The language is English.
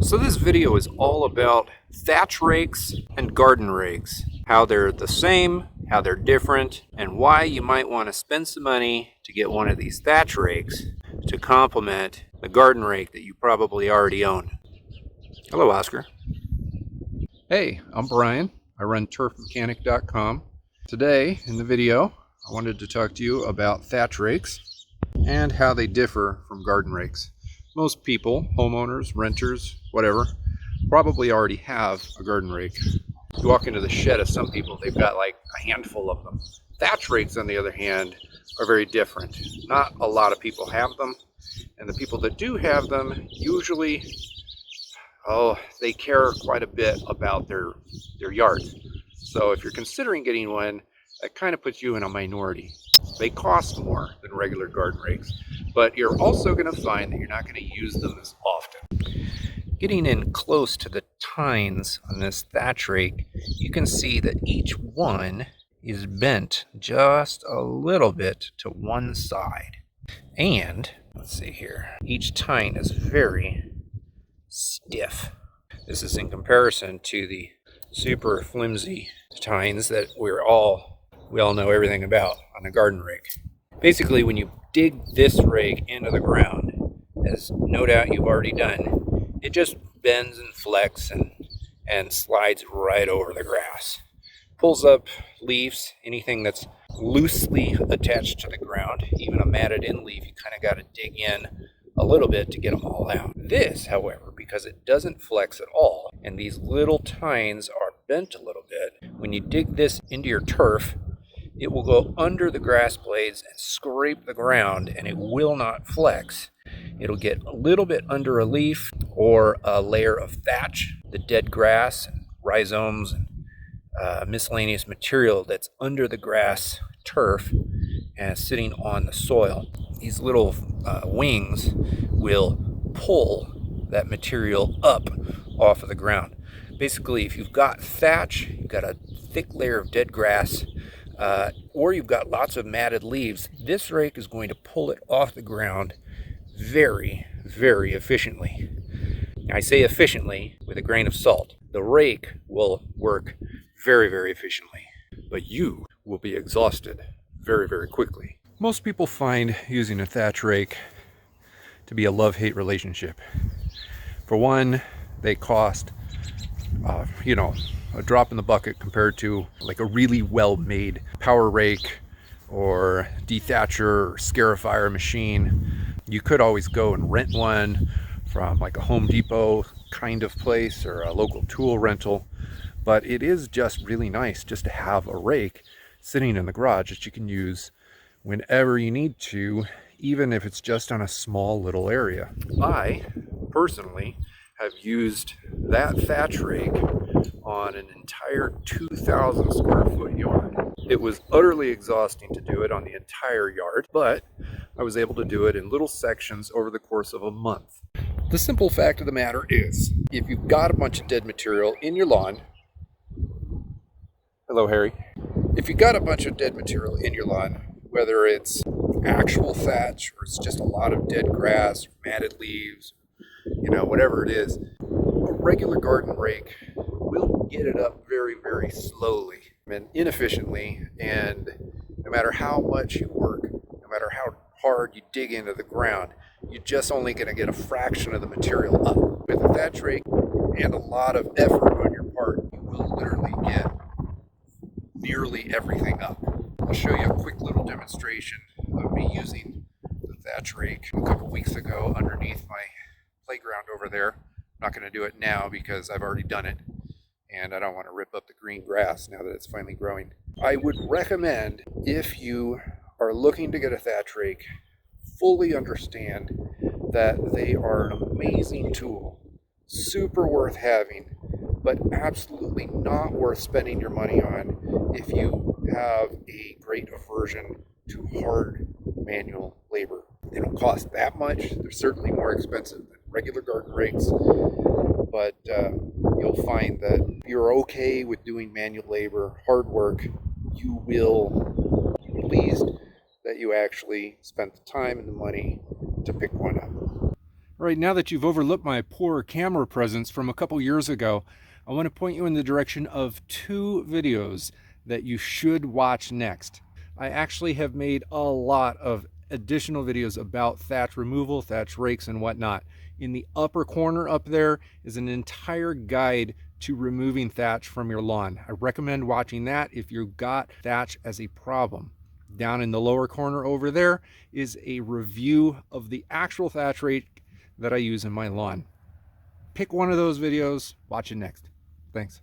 So this video is all about thatch rakes and garden rakes, how they're the same, how they're different, and why you might want to spend some money to get one of these thatch rakes to complement the garden rake that you probably already own. Hello, Oscar. Hey, I'm Brian. I run turfmechanic.com. Today in the video, I wanted to talk to you about thatch rakes and how they differ from garden rakes. Most people, homeowners, renters, whatever, probably already have a garden rake. You walk into the shed of some people, they've got like a handful of them. Thatch rakes, on the other hand, are very different. Not a lot of people have them, and the people that do have them usually, they care quite a bit about their yards. So if you're considering getting one, that kind of puts you in a minority. They cost more than regular garden rakes, but you're also going to find that you're not going to use them as often. Getting in close to the tines on this thatch rake, you can see that each one is bent just a little bit to one side. And, let's see here, each tine is very stiff. This is in comparison to the super flimsy tines that we all know everything about on the garden rake. Basically, when you dig this rake into the ground, as no doubt you've already done, it just bends and flex and slides right over the grass. Pulls up leaves, anything that's loosely attached to the ground, even a matted in leaf, you kind of got to dig in a little bit to get them all out. This, however, because it doesn't flex at all, and these little tines are bent a little bit, when you dig this into your turf, it will go under the grass blades and scrape the ground, and it will not flex. It'll get a little bit under a leaf or a layer of thatch, the dead grass, and rhizomes, and miscellaneous material that's under the grass turf and sitting on the soil. These little wings will pull that material up off of the ground. Basically, if you've got thatch, you've got a thick layer of dead grass, or you've got lots of matted leaves, this rake is going to pull it off the ground very, very efficiently. I say efficiently with a grain of salt. The rake will work very, very efficiently, but you will be exhausted very, very quickly. Most people find using a thatch rake to be a love-hate relationship. For one, they cost, a drop in the bucket compared to like a really well-made power rake or dethatcher or scarifier machine. You could always go and rent one from like a Home Depot kind of place or a local tool rental, but it is just really nice just to have a rake sitting in the garage that you can use whenever you need to, even if it's just on a small little area. I personally have used that thatch rake on an entire 2,000 square foot yard. It was utterly exhausting to do it on the entire yard, but I was able to do it in little sections over the course of a month. The simple fact of the matter is, if you've got a bunch of dead material in your lawn, hello Harry, if you've got a bunch of dead material in your lawn, whether it's actual thatch or it's just a lot of dead grass, or matted leaves, whatever it is, a regular garden rake will get it up very, very slowly and inefficiently, and no matter how much you work, no matter how hard you dig into the ground, you're just only going to get a fraction of the material up. With a thatch rake and a lot of effort on your part, you will literally get nearly everything up. I'll show you a quick little demonstration of me using the thatch rake a couple weeks ago underneath my playground over there. I'm not going to do it now because I've already done it, and I don't want to rip up the green grass now that it's finally growing. I would recommend, if you are looking to get a thatch rake, fully understand that they are an amazing tool, super worth having, but absolutely not worth spending your money on if you have a great aversion to hard manual labor. They don't cost that much. They're certainly more expensive than regular garden rakes, but you'll find that if you're okay with doing manual labor, hard work, you will be pleased that you actually spent the time and the money to pick one up. All right, now that you've overlooked my poor camera presence from a couple years ago, I want to point you in the direction of 2 videos that you should watch next. I actually have made a lot of additional videos about thatch removal, thatch rakes, and whatnot. In the upper corner up there is an entire guide to removing thatch from your lawn. I recommend watching that if you've got thatch as a problem. Down in the lower corner over there is a review of the actual thatch rake that I use in my lawn. Pick one of those videos, watch it next. Thanks.